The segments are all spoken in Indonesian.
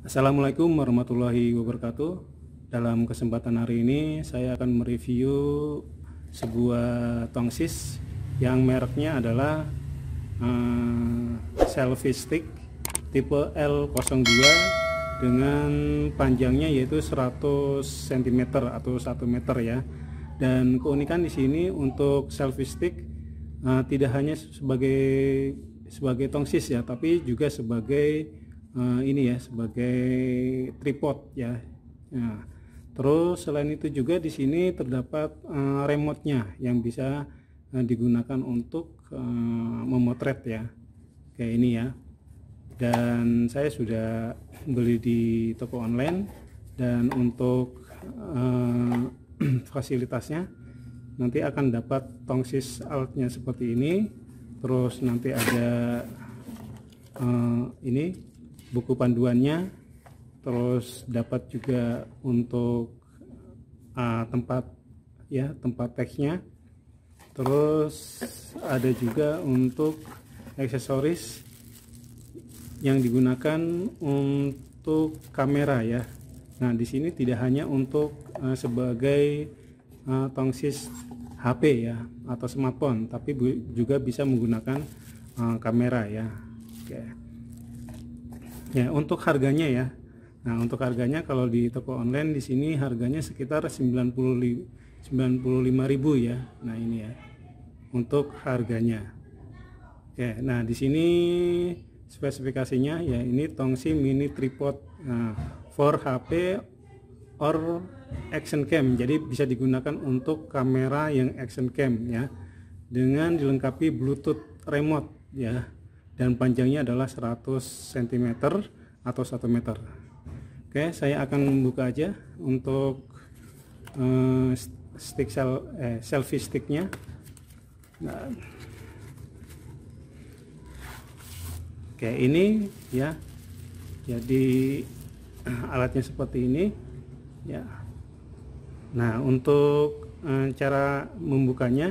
Assalamualaikum warahmatullahi wabarakatuh. Dalam kesempatan hari ini saya akan mereview sebuah tongsis yang mereknya adalah selfie stick tipe L02 dengan panjangnya yaitu 100 cm atau 1 meter ya. Dan keunikan di sini untuk selfie stick tidak hanya sebagai tongsis ya, tapi juga sebagai ini ya, sebagai tripod ya. Nah, terus selain itu juga di sini terdapat remote-nya yang bisa digunakan untuk memotret ya, kayak ini ya. Dan saya sudah beli di toko online, dan untuk fasilitasnya nanti akan dapat tongsis alatnya seperti ini. Terus nanti ada ini buku panduannya, terus dapat juga untuk tempat teksnya, terus ada juga untuk aksesoris yang digunakan untuk kamera ya. Nah, di sini tidak hanya untuk sebagai tongsis HP ya atau smartphone, tapi juga bisa menggunakan kamera ya. Oke. Ya, untuk harganya ya. Nah, untuk harganya kalau di toko online di sini harganya sekitar 95.000 ya. Nah, ini ya. Untuk harganya. Oke, nah di sini spesifikasinya ya, ini tongsi mini tripod for HP or action cam. Jadi bisa digunakan untuk kamera yang action cam ya. Dengan dilengkapi Bluetooth remote ya. Dan panjangnya adalah 100 cm atau 1 meter. Oke, saya akan membuka aja untuk selfie sticknya. Nah, oke, ini ya, jadi alatnya seperti ini ya. Nah, untuk cara membukanya,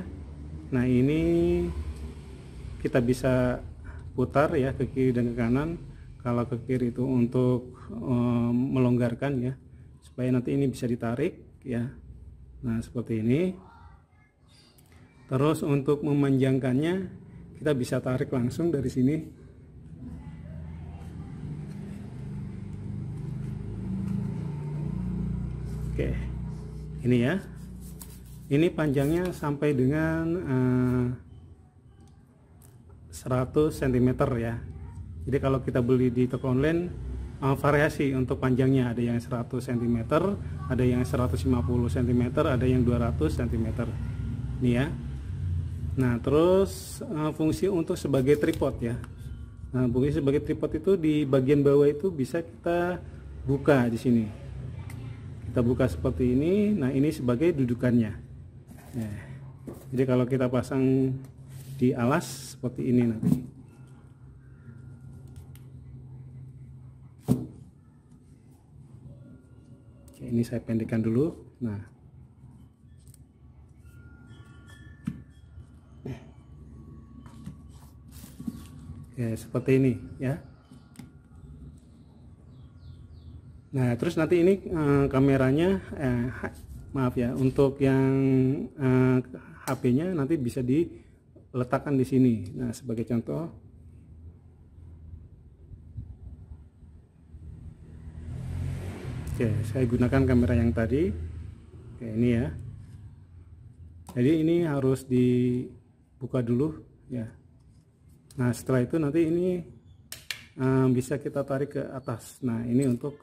nah ini kita bisa putar ya ke kiri dan ke kanan. Kalau ke kiri itu untuk melonggarkan ya, supaya nanti ini bisa ditarik ya. Nah, seperti ini. Terus untuk memanjangkannya, kita bisa tarik langsung dari sini. Oke, ini ya. Ini panjangnya sampai dengan 100 cm ya. Jadi kalau kita beli di toko online variasi untuk panjangnya, ada yang 100 cm, ada yang 150 cm, ada yang 200 cm. Ini ya. Nah, terus fungsi untuk sebagai tripod ya. Nah, fungsi sebagai tripod itu di bagian bawah itu bisa kita buka di sini. Kita buka seperti ini. Nah, ini sebagai dudukannya. Nah, jadi kalau kita pasang di alas seperti ini nanti. Oke, ini saya pendekkan dulu. Nah, ya seperti ini ya. Nah, terus nanti ini kameranya maaf ya, untuk yang HP-nya nanti bisa diletakkan di sini. Nah, sebagai contoh, oke, saya gunakan kamera yang tadi. Oke, ini ya. Jadi ini harus dibuka dulu ya. Nah, setelah itu nanti ini bisa kita tarik ke atas. Nah, ini untuk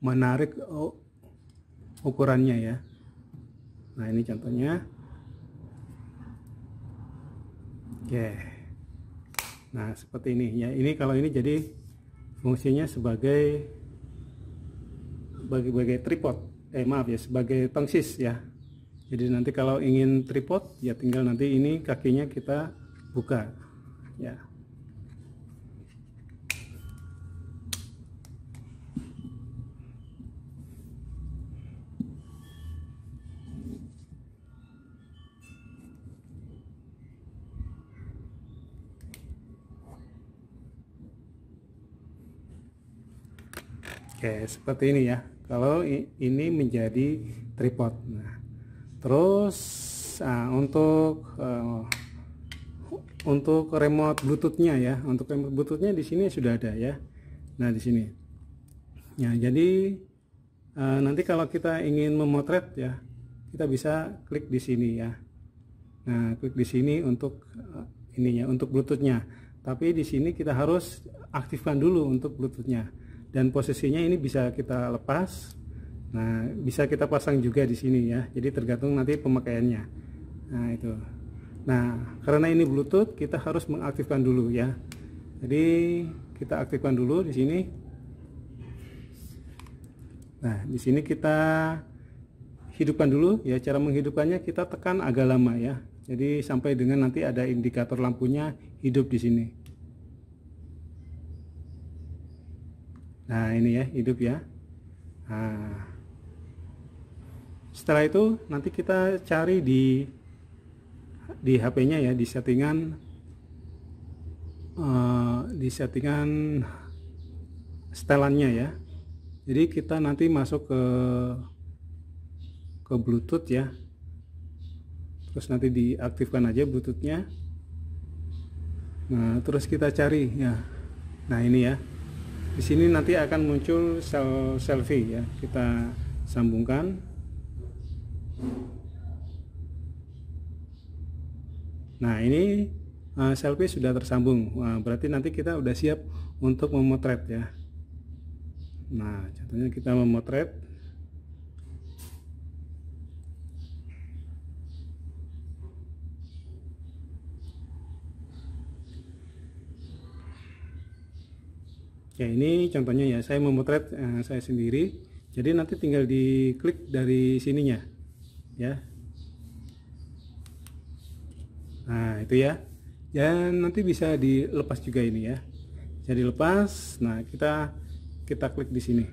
menarik ukurannya ya. Nah, ini contohnya. Oke. Nah, seperti ini ya. Ini kalau ini jadi fungsinya sebagai tripod. Maaf ya, sebagai tongsis ya. Jadi nanti kalau ingin tripod ya tinggal nanti ini kakinya kita buka ya. Oke, seperti ini ya. Kalau ini menjadi tripod. Nah, terus untuk remote Bluetooth-nya ya, untuk remote Bluetooth-nya di sini sudah ada ya. Nah, di sini. Ya, jadi nanti kalau kita ingin memotret ya, kita bisa klik di sini ya. Nah, klik di sini untuk ininya, untuk Bluetooth-nya. Tapi di sini kita harus aktifkan dulu untuk Bluetooth-nya. Dan posisinya ini bisa kita lepas. Nah, bisa kita pasang juga di sini ya. Jadi tergantung nanti pemakaiannya. Nah, itu. Nah, karena ini Bluetooth, kita harus mengaktifkan dulu ya. Jadi kita aktifkan dulu di sini. Nah, di sini kita hidupkan dulu ya. Cara menghidupkannya kita tekan agak lama ya. Jadi sampai dengan nanti ada indikator lampunya hidup di sini. Nah, ini ya, hidup ya. Nah, setelah itu nanti kita cari di HP-nya ya, di settingan setelannya ya. Jadi kita nanti masuk ke Bluetooth ya. Terus nanti diaktifkan aja Bluetooth-nya. Nah, terus kita cari ya. Nah, ini ya. Di sini nanti akan muncul selfie ya. Kita sambungkan. Nah, ini selfie sudah tersambung. Nah, berarti nanti kita udah siap untuk memotret ya. Nah, contohnya kita memotret. Ya, ini contohnya ya, saya memotret saya sendiri. Jadi nanti tinggal diklik dari sininya ya. Nah, itu ya. Dan nanti bisa dilepas juga ini ya. Jadi lepas. Nah, kita klik di sini.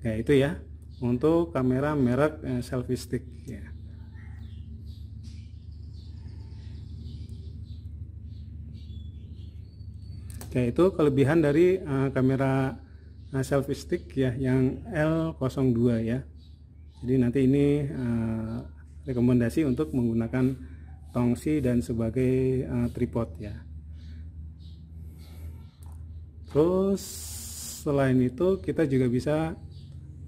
Kayak itu ya. Untuk kamera merek selfie stick ya. Oke, itu kelebihan dari kamera selfie stick ya yang L02 ya. Jadi nanti ini rekomendasi untuk menggunakan tongsi dan sebagai tripod ya. Terus selain itu kita juga bisa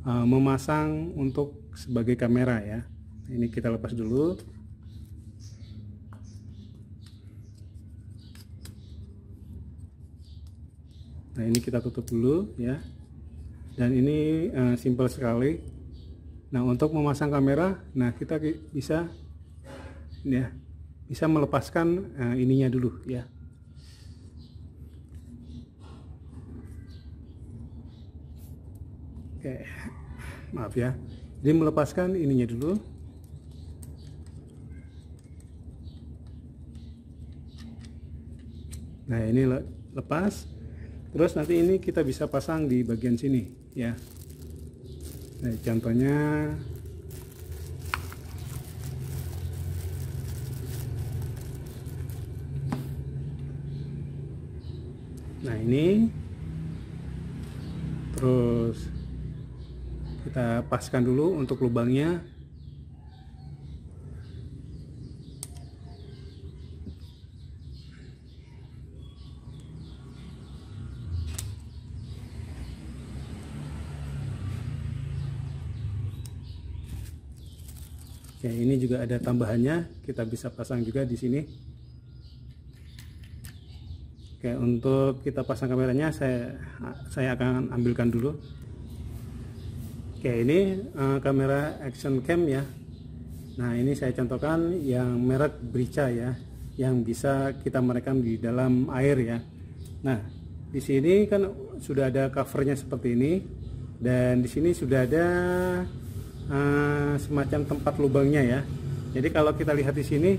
memasang untuk sebagai kamera ya. Ini kita lepas dulu. Nah, ini kita tutup dulu ya. Dan ini simpel sekali. Nah, untuk memasang kamera, nah kita bisa ya, bisa melepaskan ininya dulu ya. Oke. Maaf ya. Jadi melepaskan ininya dulu. Nah, ini lepas. Terus nanti ini kita bisa pasang di bagian sini ya. Nah, contohnya nah ini, terus kita paskan dulu untuk lubangnya. Ya, ini juga ada tambahannya, kita bisa pasang juga di sini. Oke, untuk kita pasang kameranya saya akan ambilkan dulu. Oke, ini kamera action cam ya. Nah, ini saya contohkan yang merek Brica ya, yang bisa kita merekam di dalam air ya. Nah, di sini kan sudah ada covernya seperti ini, dan di sini sudah ada semacam tempat lubangnya ya. Jadi kalau kita lihat di sini,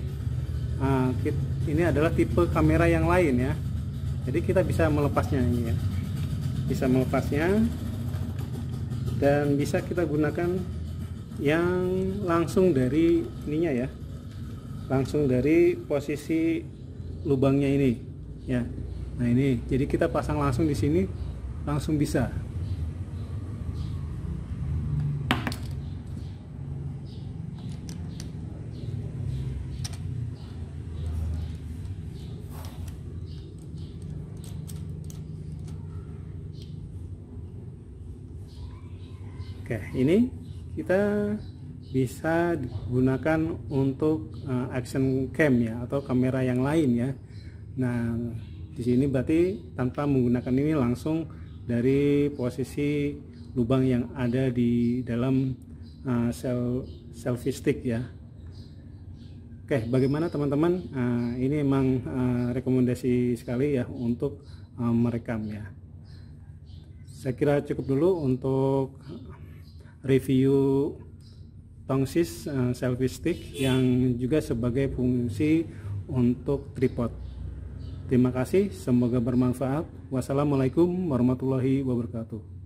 ini adalah tipe kamera yang lain ya. Jadi kita bisa melepasnya ini ya, bisa melepasnya, dan bisa kita gunakan yang langsung dari ininya ya, langsung dari posisi lubangnya ini ya. Nah ini, jadi kita pasang langsung di sini, langsung bisa. Oke, ini kita bisa digunakan untuk action cam ya, atau kamera yang lain ya. Nah, di sini berarti tanpa menggunakan ini, langsung dari posisi lubang yang ada di dalam selfie stick ya. Oke, bagaimana teman-teman? Ini memang rekomendasi sekali ya untuk merekam ya. Saya kira cukup dulu untuk review tongsis selfie stick yang juga sebagai fungsi untuk tripod. Terima kasih, semoga bermanfaat. Wassalamualaikum warahmatullahi wabarakatuh.